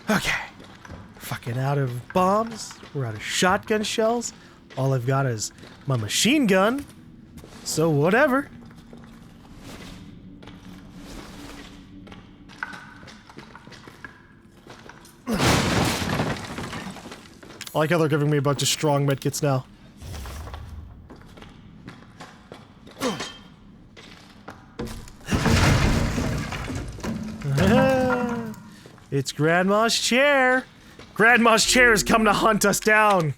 Okay. Fucking out of bombs. We're out of shotgun shells. All I've got is my machine gun. So whatever. I like how they're giving me a bunch of strong medkits now. It's Grandma's chair. Grandma's chair has come to hunt us down.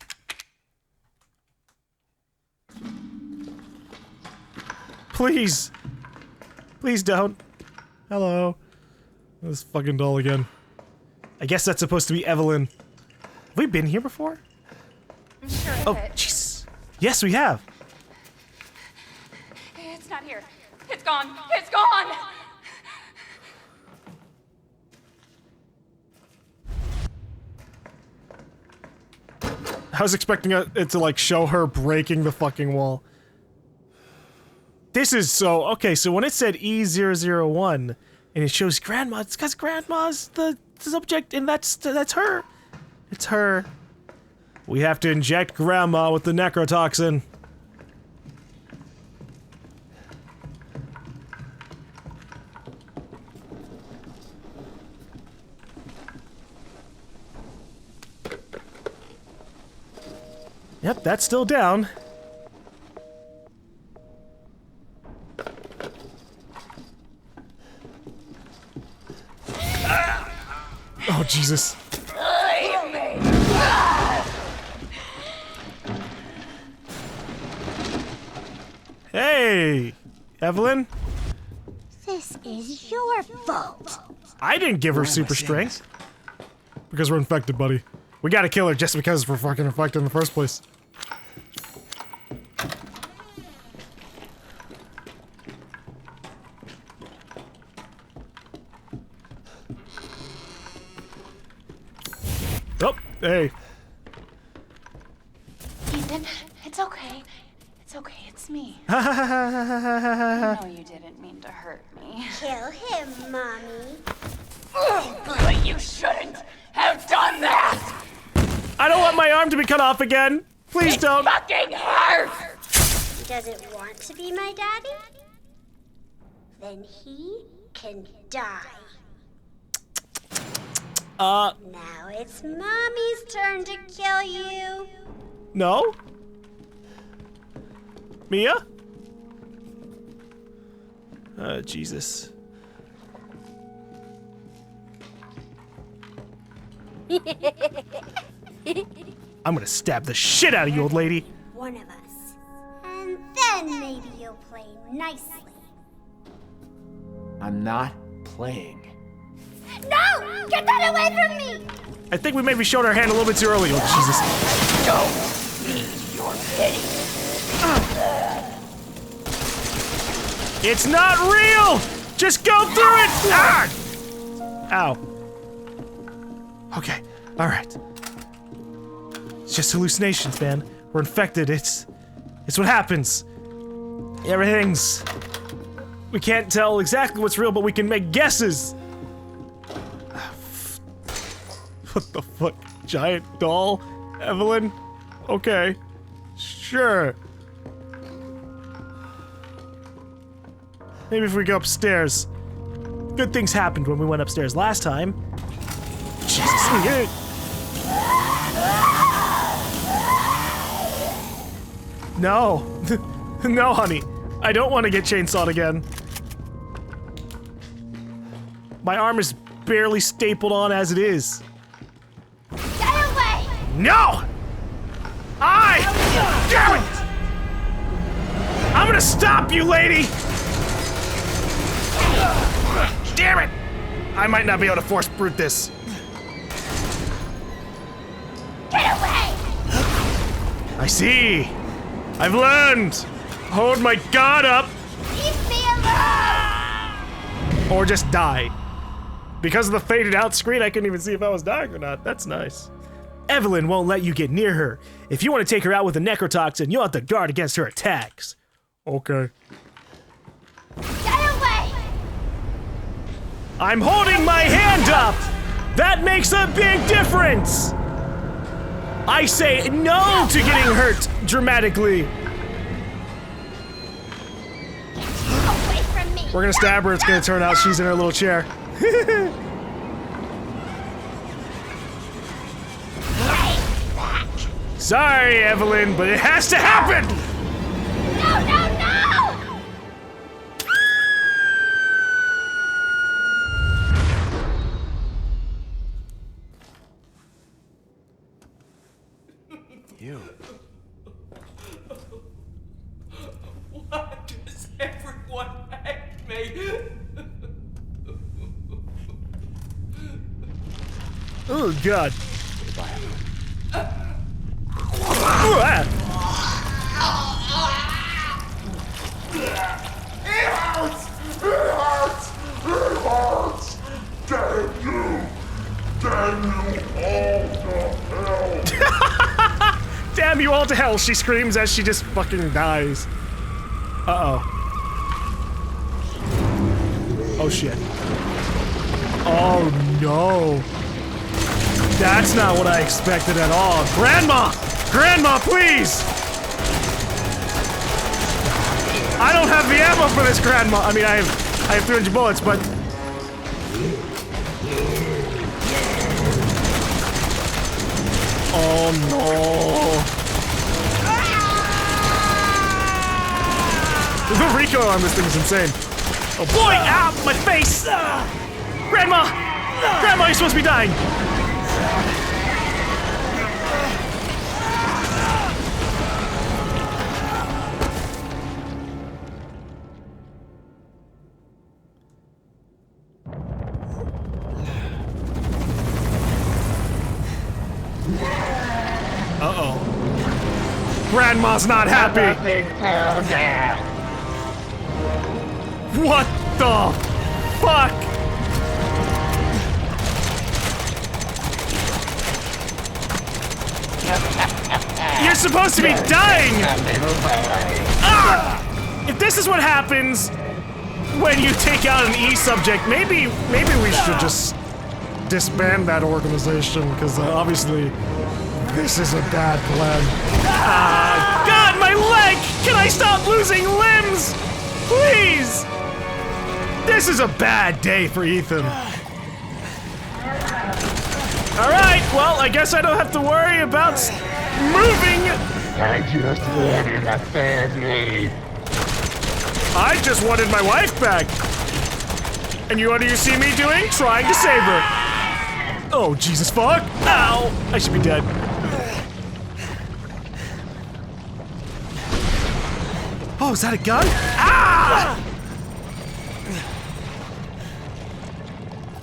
Please. Please don't. Hello. This fucking doll again. I guess that's supposed to be Evelyn. Have we been here before? I'm sure of Oh, it. jeez. Yes, we have. It's not here. It's gone. It's gone! I was expecting it to, like, show her breaking the fucking wall. This is so... Okay, so when it said E001, and it shows Grandma, it's because Grandma's the subject, and that's her. It's her. We have to inject Grandma with the necrotoxin. Yep, that's still down. Oh, Jesus. Hey, Evelyn? This is your fault. I didn't give her super strength. Because we're infected, buddy. We gotta kill her just because we're fucking infected in the first place. Oh, hey. Ethan, it's okay. It's okay, it's me. I know you didn't mean to hurt me. Kill him, Mommy. But you shouldn't have done that! I don't want my arm to be cut off again. Please don't. Fucking hurts! He doesn't want to be my daddy? Then he can die. Now it's Mommy's turn to kill you. No? Mia? Jesus. I'm gonna stab the shit out of you, old lady. One of us. And then maybe you'll play nicely. I'm not playing. No! Get that away from me! I think we maybe showed our hand a little bit too early. Oh, Jesus. Don't need your pity. It's not real! Just go through it! Ah! Ow. Okay, alright. It's just hallucinations, man. We're infected, it's what happens. Everything's... We can't tell exactly what's real, but we can make guesses! What the fuck? Giant doll? Evelyn? Okay. Sure. Maybe if we go upstairs. Good things happened when we went upstairs last time. Jesus. No. No, honey. I don't want to get chainsawed again. My arm is barely stapled on as it is. Get away! No! Damn it! I'm gonna stop you, lady! Damn it! I might not be able to force brute this. Get away! I see. I've learned. Hold my guard up. Leave me alone! Or just die. Because of the faded out screen, I couldn't even see if I was dying or not. That's nice. Evelyn won't let you get near her. If you want to take her out with a necrotoxin, you'll have to guard against her attacks. Okay. Get away! I'm holding my hand up! That makes a big difference! I say no to getting hurt dramatically. Away from me. We're gonna stab her, it's gonna turn out she's in her little chair. Sorry, Evelyn, but it has to happen! No, no, no! You. Why does everyone hate me? Oh, God. Damn you all to hell, she screams as she just fucking dies. Uh-oh. Oh, shit. Oh, no. That's not what I expected at all. Grandma! Grandma, please! I don't have the ammo for this, Grandma. I mean, I have 300 bullets, but... Oh, no. The recoil on this thing is insane. Oh, boy! Ow! My face! Grandma! Grandma, you're supposed to be dying! Uh-oh. Grandma's not happy! What the fuck? You're supposed to be dying! Ah! If this is what happens when you take out an E subject, maybe we should just disband that organization, because obviously this is a bad plan. God, my leg! Can I stop losing limbs? Please! This is a bad day for Ethan. Alright, well, I guess I don't have to worry about moving! I just wanted a family. I just wanted my wife back. And what do you see me doing? Trying to save her. Oh, Jesus fuck. Ow! I should be dead. Oh, is that a gun? Ah!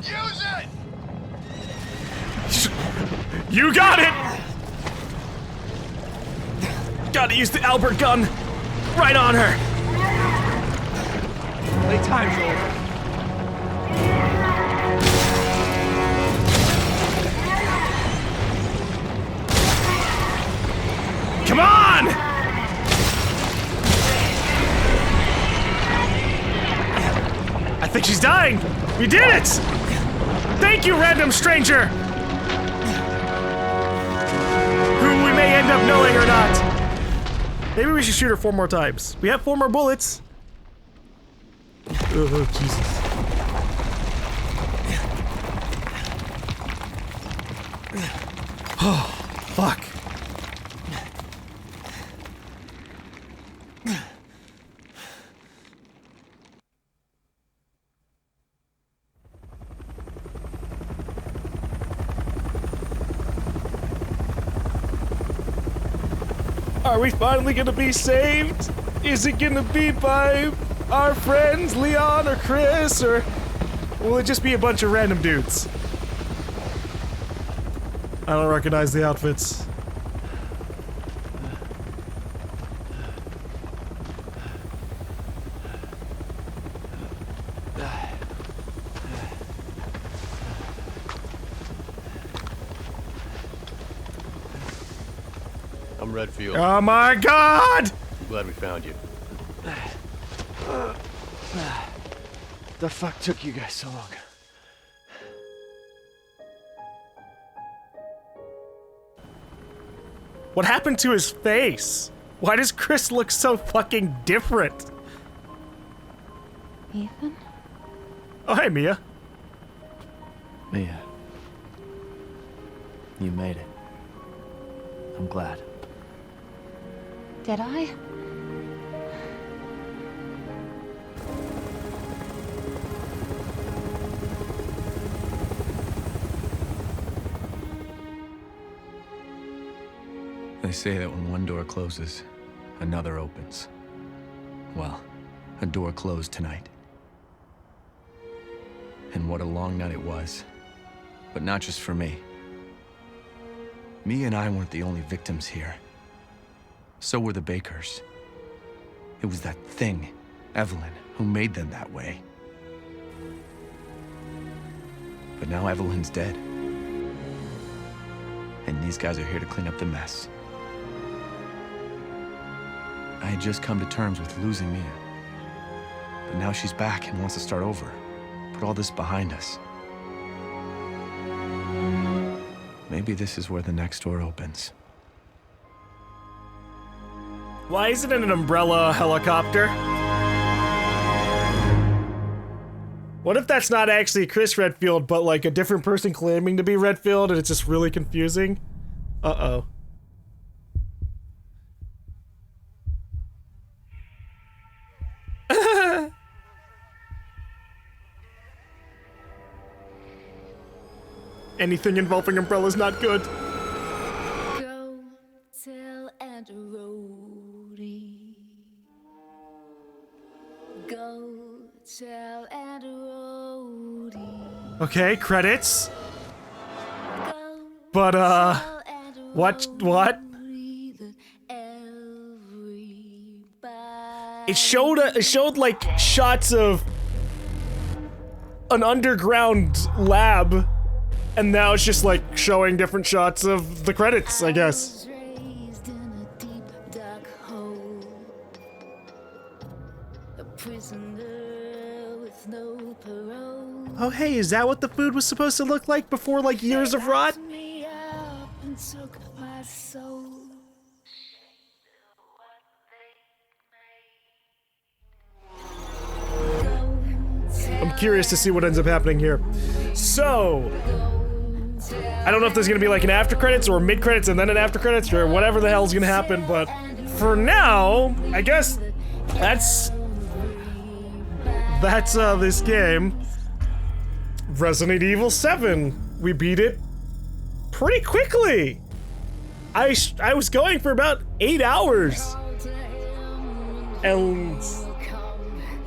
Use it! You got it! Gotta use the Albert gun. Right on her. Lay time's over. Come on! I think she's dying. We did it! Thank you, random stranger! Who we may end up knowing or not. Maybe we should shoot her 4 more times. We have 4 more bullets. Oh, Jesus. Oh, fuck. Are we finally gonna be saved? Is it gonna be by our friends, Leon or Chris, or will it just be a bunch of random dudes? I don't recognize the outfits. I'm Redfield. Oh my God! I'm glad we found you. The fuck took you guys so long? What happened to his face? Why does Chris look so fucking different? Ethan? Oh, hey, Mia. Mia. You made it. I'm glad. Did I? They say that when one door closes, another opens. Well, a door closed tonight. And what a long night it was. But not just for me. Mia and I weren't the only victims here. So were the Bakers. It was that thing, Evelyn, who made them that way. But now Evelyn's dead. And these guys are here to clean up the mess. I had just come to terms with losing Mia. But now she's back and wants to start over. Put all this behind us. Maybe this is where the next door opens. Why isn't it an umbrella helicopter? What if that's not actually Chris Redfield, but like a different person claiming to be Redfield and it's just really confusing? Uh-oh. Anything involving umbrellas not good. Go tell Aunt Rhodey. Go tell Aunt Rhodey. Okay, credits. Go But, tell Aunt what? Rhodey that everybody It showed like shots of an underground lab, and now it's just like showing different shots of the credits, I guess. was raised in a deep, dark hole. A prisoner with no parole. Oh hey, is that what the food was supposed to look like before like years of rot? Locked me up and took my soul. I'm curious to see what ends up happening here. So, I don't know if there's gonna be like an after credits or mid credits and then an after credits or whatever the hell's gonna happen, but for now, I guess that's this game. Resident Evil 7. We beat it pretty quickly. I was going for about 8 hours. And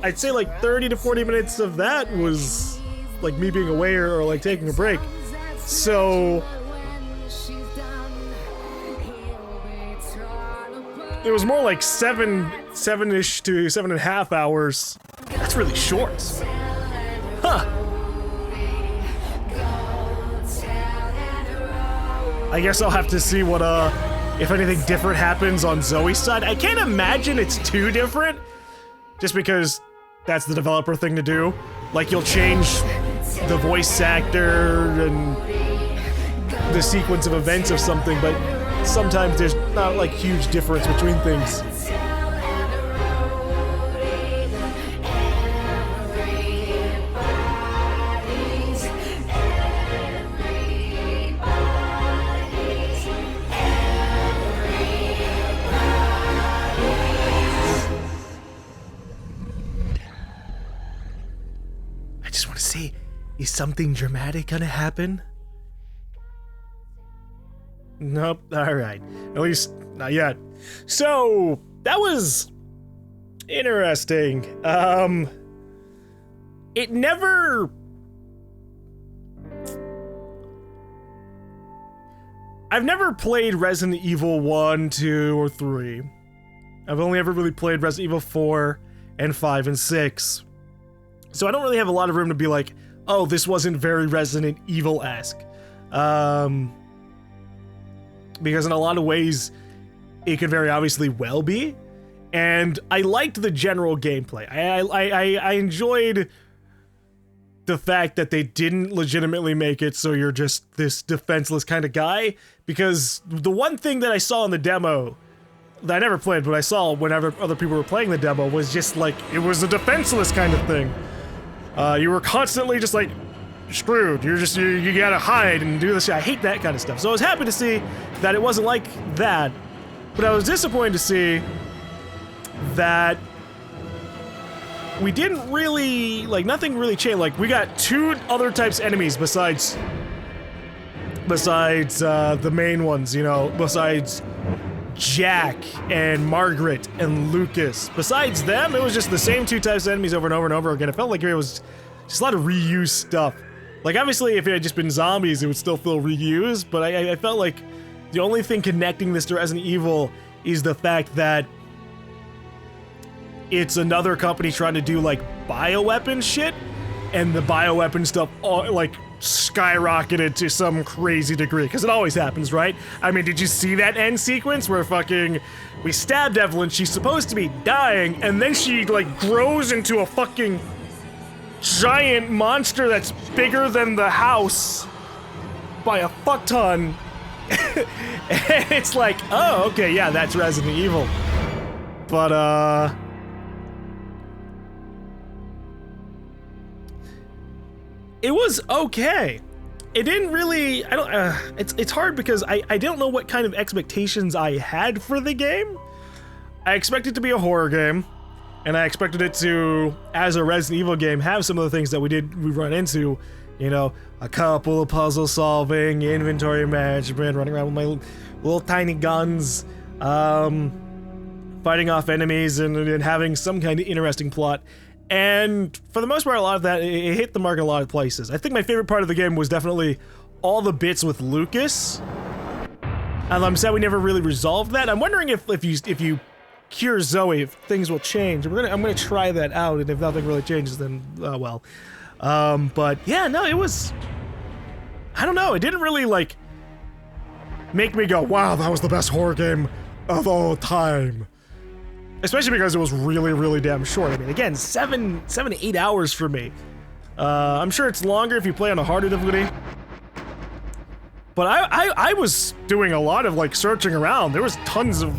I'd say like 30 to 40 minutes of that was like me being away or like taking a break. So it was more like seven-ish to 7.5 hours. That's really short. Huh. I guess I'll have to see what if anything different happens on Zoe's side. I can't imagine it's too different, just because that's the developer thing to do. Like, you'll change the voice actor and the sequence of events of something, but sometimes there's not like huge difference between things. I just want to see, is something dramatic gonna happen? Nope, alright. At least, not yet. So, that was interesting. It never... I've never played Resident Evil 1, 2, or 3. I've only ever really played Resident Evil 4, and 5, and 6. So I don't really have a lot of room to be like, oh, this wasn't very Resident Evil-esque. Because in a lot of ways, it could very obviously well be. And I liked the general gameplay. I enjoyed the fact that they didn't legitimately make it so you're just this defenseless kind of guy, because the one thing that I saw in the demo that I never played, but I saw whenever other people were playing the demo, was just like, it was a defenseless kind of thing. You were constantly just like screwed. You gotta hide and do this. I hate that kind of stuff. So I was happy to see that it wasn't like that, but I was disappointed to see that we didn't really, like, nothing really changed. Like, we got 2 other types of enemies besides the main ones, you know, besides Jack and Margaret and Lucas. Besides them, it was just the same 2 types of enemies over and over and over again. It felt like it was just a lot of reused stuff. Like, obviously, if it had just been zombies, it would still feel reused, but I felt like the only thing connecting this to Resident Evil is the fact that it's another company trying to do, like, bioweapon shit, and the bioweapon stuff, like, skyrocketed to some crazy degree, because it always happens, right? I mean, did you see that end sequence where we stabbed Evelyn, she's supposed to be dying, and then she, like, grows into a fucking giant monster that's bigger than the house by a fuck ton. And it's like, oh, okay, yeah, that's Resident Evil. But, it was okay. It didn't really, it's hard because I don't know what kind of expectations I had for the game. I expected it to be a horror game, and I expected it to, as a Resident Evil game, have some of the things that we run into, you know, a couple of puzzle solving, inventory management, running around with my little tiny guns, fighting off enemies, and having some kind of interesting plot. And for the most part, a lot of that, it hit the mark in a lot of places. I think my favorite part of the game was definitely all the bits with Lucas. And I'm sad we never really resolved that. I'm wondering if you cure Zoe, if things will change. I'm gonna try that out, and if nothing really changes, then well. But yeah, no, it was, I don't know, it didn't really like make me go, wow, that was the best horror game of all time. Especially because it was really, really damn short. I mean, again, 7 to 8 hours for me. I'm sure it's longer if you play on a harder difficulty. But I was doing a lot of, like, searching around. There was tons of,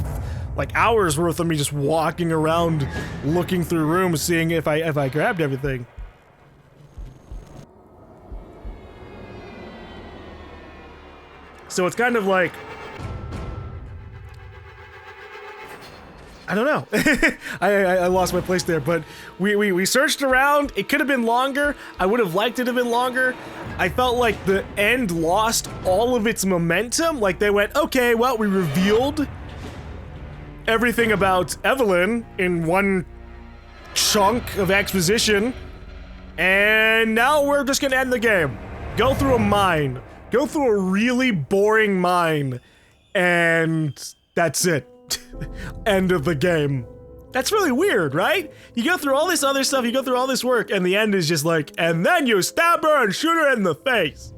like, hours worth of me just walking around, looking through rooms, seeing if I grabbed everything. So it's kind of like, I don't know. I lost my place there, but we searched around. It could have been longer. I would have liked it to have been longer. I felt like the end lost all of its momentum. Like they went, okay, well, we revealed everything about Evelyn in one chunk of exposition, and now we're just gonna end the game. Go through a mine. Go through a really boring mine, and that's it. End of the game. That's really weird, right? You go through all this other stuff, you go through all this work, and the end is just like, and then you stab her and shoot her in the face.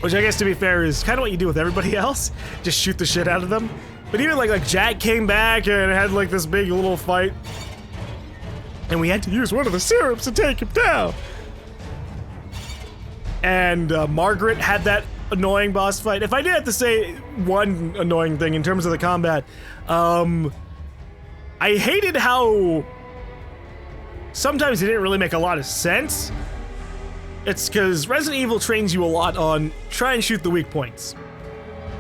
Which I guess, to be fair, is kind of what you do with everybody else. Just shoot the shit out of them. But even like Jack came back and had like this big little fight, and we had to use one of the syrups to take him down. And Margaret had that annoying boss fight. If I did have to say one annoying thing in terms of the combat, I hated how sometimes it didn't really make a lot of sense. It's because Resident Evil trains you a lot on try and shoot the weak points.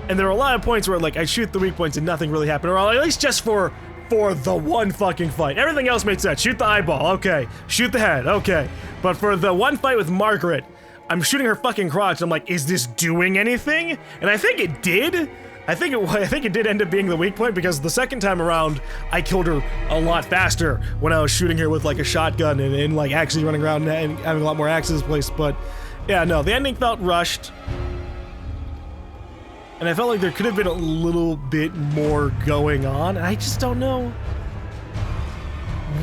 And there are a lot of points where like I shoot the weak points and nothing really happened, or at least just for the one fucking fight. Everything else made sense. Shoot the eyeball, okay. Shoot the head, okay. But for the one fight with Margaret, I'm shooting her fucking crotch. I'm like, is this doing anything? And I think it did. I think it did end up being the weak point, because the second time around, I killed her a lot faster when I was shooting her with like a shotgun and like actually running around and having a lot more access placed. But yeah, no, the ending felt rushed. And I felt like there could have been a little bit more going on. And I just don't know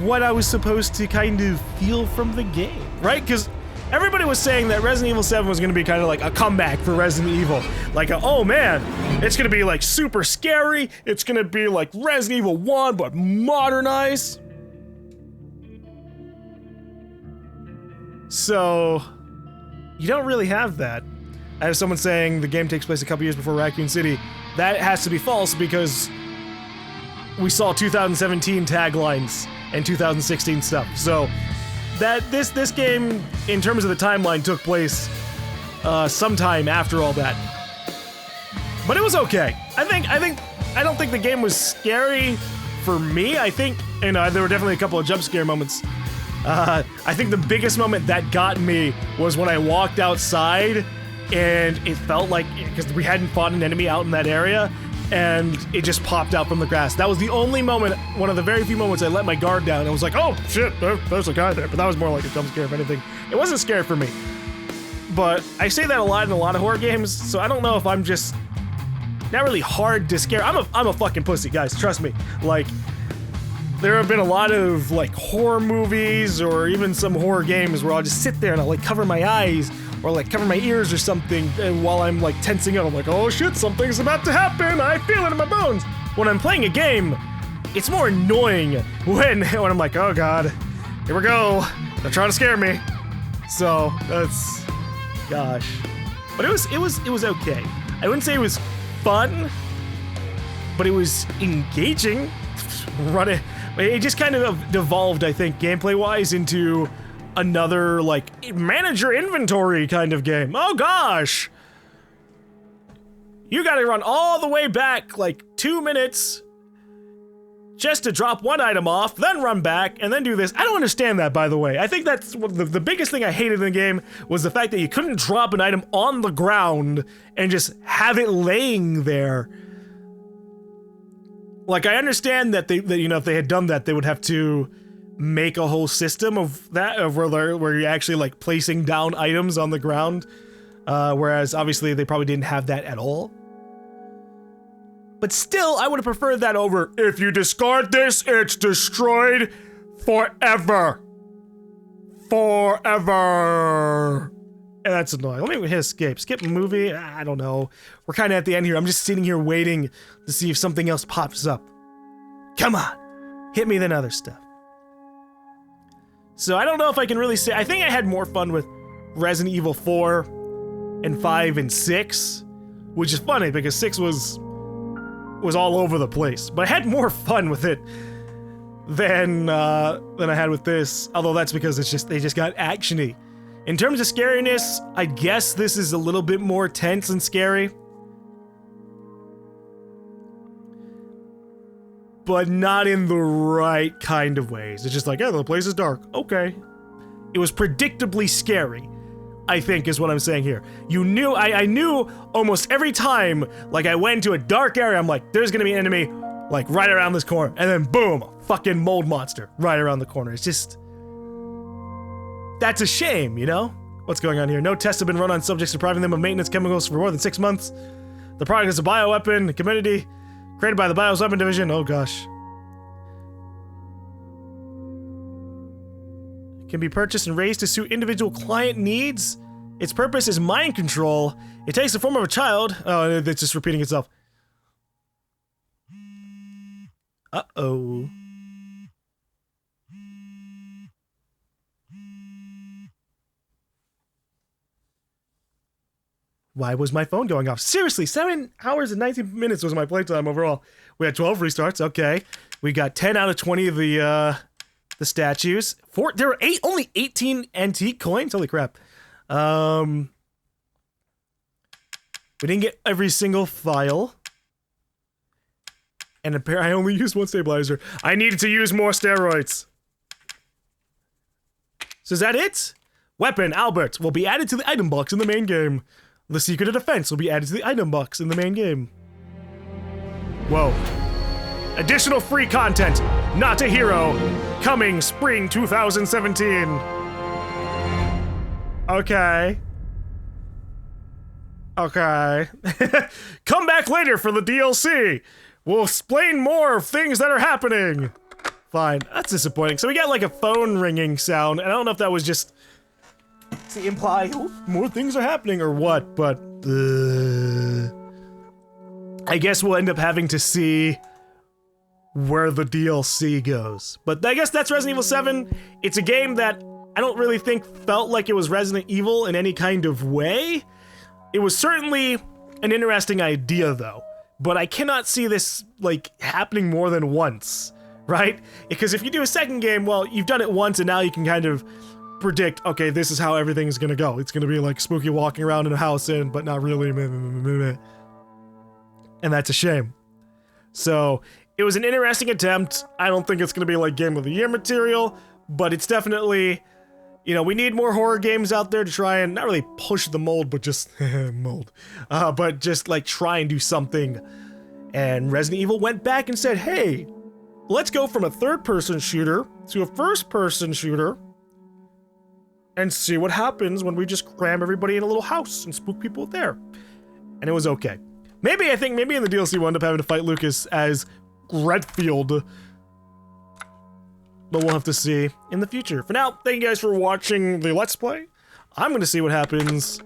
what I was supposed to kind of feel from the game, right? Because everybody was saying that Resident Evil 7 was going to be kind of like a comeback for Resident Evil. Like, oh man, it's going to be like super scary. It's going to be like Resident Evil 1, but modernized. So, you don't really have that. I have someone saying the game takes place a couple years before Raccoon City. That has to be false because we saw 2017 taglines and 2016 stuff. So, that this game, in terms of the timeline, took place sometime after all that. But it was okay. I don't think the game was scary for me. I think, there were definitely a couple of jump scare moments. I think the biggest moment that got me was when I walked outside and it felt like, because we hadn't fought an enemy out in that area, and it just popped out from the grass. That was the only moment, one of the very few moments I let my guard down. I was like, oh shit, there's a guy there. But that was more like a jump scare, if anything. It wasn't scary for me. But I say that a lot in a lot of horror games, so I don't know if I'm just not really hard to scare. I'm a fucking pussy, guys, trust me. Like, there have been a lot of, like, horror movies or even some horror games where I'll just sit there and I'll, like, cover my eyes or, like, cover my ears or something, and while I'm, like, tensing up, I'm like, oh shit, something's about to happen, I feel it in my bones. When I'm playing a game, it's more annoying when I'm like, oh god, here we go, they're trying to scare me. So, that's, gosh. But it was okay. I wouldn't say it was fun, but it was engaging. It just kind of devolved, I think, gameplay-wise into another, like, manager inventory kind of game. Oh gosh! You gotta run all the way back, like, 2 minutes just to drop one item off, then run back, and then do this. I don't understand that, by the way. I think that's the biggest thing I hated in the game was the fact that you couldn't drop an item on the ground and just have it laying there. Like, I understand that if they had done that, they would have to make a whole system of that, where you're actually, like, placing down items on the ground, whereas, obviously, they probably didn't have that at all. But still, I would have preferred that over, if you discard this, it's destroyed forever. Forever. And that's annoying. Let me hit escape. Skip movie? I don't know. We're kind of at the end here. I'm just sitting here waiting to see if something else pops up. Come on. Hit me than other stuff. So I don't know if I can really say... I think I had more fun with Resident Evil 4 and 5 and 6, which is funny because 6 was all over the place. But I had more fun with it than I had with this. Although that's because they just got actiony. In terms of scariness, I guess this is a little bit more tense and scary. But not in the right kind of ways. It's just like, yeah, the place is dark. Okay. It was predictably scary, I think is what I'm saying here. You knew, I knew almost every time, like I went to a dark area, I'm like, there's gonna be an enemy, like right around this corner. And then boom, fucking mold monster right around the corner. It's just... That's a shame, you know? What's going on here? No tests have been run on subjects depriving them of maintenance chemicals for more than 6 months. The product is a bioweapon community created by the Bioweapon Division. Oh gosh. It can be purchased and raised to suit individual client needs. Its purpose is mind control. It takes the form of a child. Oh, it's just repeating itself. Uh-oh. Why was my phone going off? Seriously, 7 hours and 19 minutes was my playtime overall. We had 12 restarts, okay. We got 10 out of 20 of the statues. There were only 18 antique coins? Holy crap. We didn't get every single file. And apparently I only used one stabilizer. I needed to use more steroids. So is that it? Weapon, Albert, will be added to the item box in the main game. The secret of defense will be added to the item box in the main game. Whoa. Additional free content, Not a Hero, coming spring 2017. Okay. Okay. Come back later for the DLC. We'll explain more of things that are happening. Fine. That's disappointing. So we got like a phone ringing sound, and I don't know if that was just to imply more things are happening or what, but I guess we'll end up having to see where the DLC goes. But I guess that's Resident Evil 7. It's a game that I don't really think felt like it was Resident Evil in any kind of way. It was certainly an interesting idea though, but I cannot see this like happening more than once, right? Because if you do a second game, well, you've done it once and now you can kind of predict, okay, this is how everything's gonna go. It's gonna be like Spooky walking around in a house but not really. And that's a shame. So it was an interesting attempt. I don't think it's gonna be like Game of the Year material, but it's definitely, you know, we need more horror games out there to try and not really push the mold, but just but just like try and do something. And Resident Evil went back and said, hey, let's go from a third-person shooter to a first-person shooter and see what happens when we just cram everybody in a little house and spook people there. And it was okay. Maybe in the DLC we'll end up having to fight Lucas as Redfield, but we'll have to see in the future. For now, thank you guys for watching the Let's Play. I'm gonna see what happens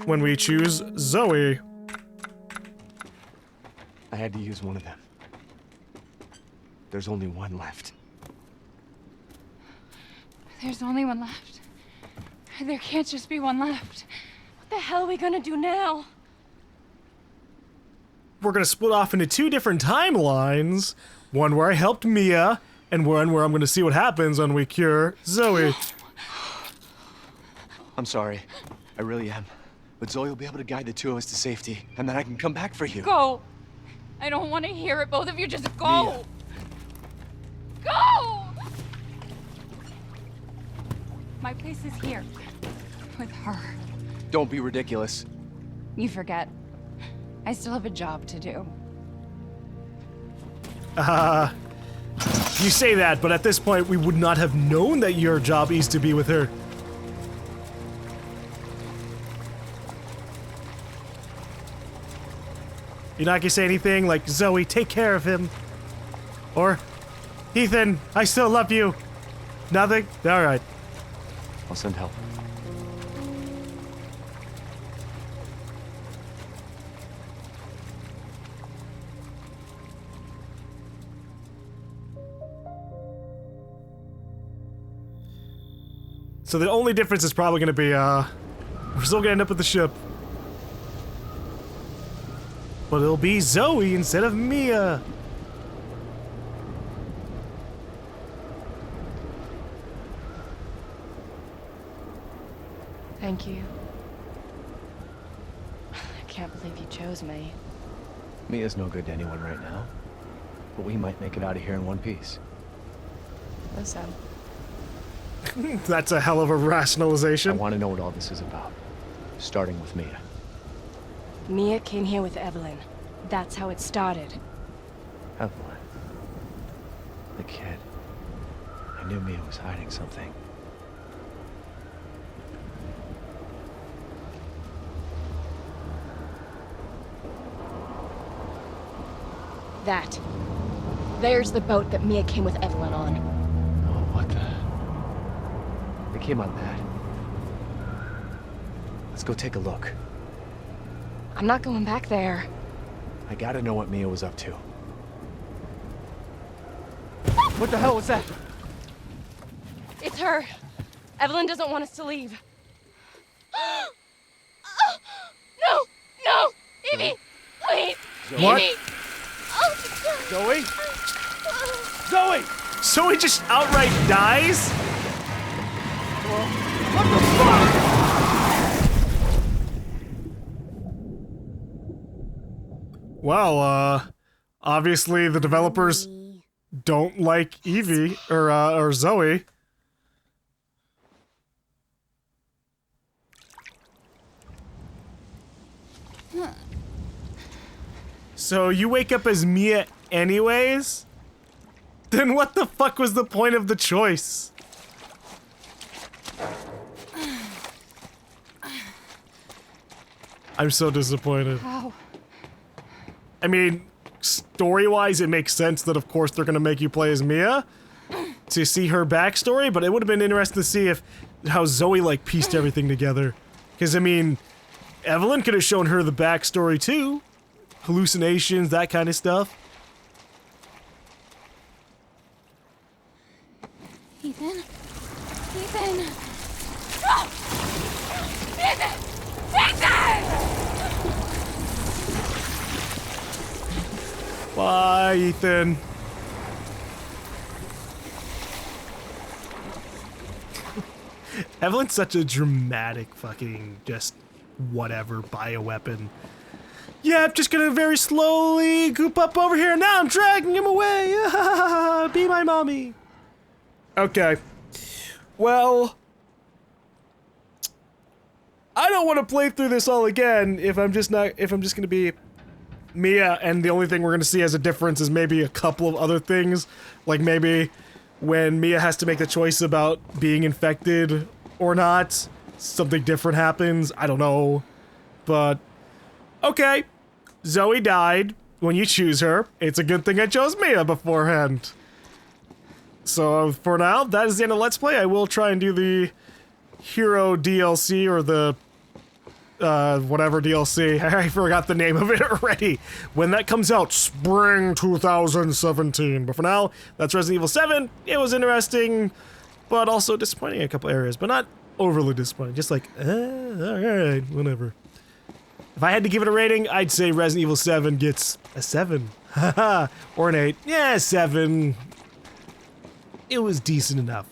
when we choose Zoe. I had to use one of them. There's only one left. There's only one left. There can't just be one left. What the hell are we gonna do now? We're gonna split off into two different timelines. One where I helped Mia, and one where I'm gonna see what happens when we cure Zoe. I'm sorry. I really am. But Zoe will be able to guide the two of us to safety, and then I can come back for you. Go! I don't want to hear it. Both of you just go! Mia. Go! My place is here. With her. Don't be ridiculous. You forget. I still have a job to do. You say that, but at this point, we would not have known that your job is to be with her. You're not gonna say anything like, Zoe, take care of him. Or, Ethan, I still love you. Nothing? Alright. I'll send help. So the only difference is probably gonna be, we're still gonna end up with the ship. But it'll be Zoe instead of Mia. Thank you. I can't believe you chose me. Mia's no good to anyone right now. But we might make it out of here in one piece. Listen. That's a hell of a I rationalization. want to know what all this is about. Starting with Mia. Mia came here with Evelyn. That's how it started. Evelyn. The kid. I knew Mia was hiding something. There's the boat that Mia came with Evelyn on. Oh, what the... They came on that. Let's go take a look. I'm not going back there. I gotta know what Mia was up to. What the hell was that? It's her. Evelyn doesn't want us to leave. No! Evie! Please! What? Evie! Zoe? Zoe! Zoe just outright dies? What the fuck? Well, obviously the developers don't like Evie, or Zoe. So you wake up as Mia anyways? Then what the fuck was the point of the choice? I'm so disappointed. Ow. I mean, story-wise, it makes sense that, of course, they're gonna make you play as Mia to see her backstory, but it would have been interesting to see how Zoe, like, pieced everything together. Because, I mean, Evelyn could have shown her the backstory, too. Hallucinations, that kind of stuff. Ethan? Ethan! Bye, Ethan. Evelyn's such a dramatic fucking just whatever bioweapon. Yeah, I'm just gonna very slowly goop up over here. Now I'm dragging him away. Be my mommy. Okay. Well, I don't want to play through this all again if I'm just gonna be Mia, and the only thing we're gonna see as a difference is maybe a couple of other things, like maybe when Mia has to make the choice about being infected or not, something different happens. I don't know, but okay. Zoe died. When you choose her, it's a good thing I chose Mia beforehand. So for now, that is the end of Let's Play. I will try and do the Hero DLC or the whatever DLC. I forgot the name of it already. When that comes out, spring 2017. But for now, that's Resident Evil 7. It was interesting, but also disappointing in a couple areas, but not overly disappointing. Just like, alright, whatever. If I had to give it a rating, I'd say Resident Evil 7 gets a 7. Haha, or an 8. Yeah, 7. It was decent enough.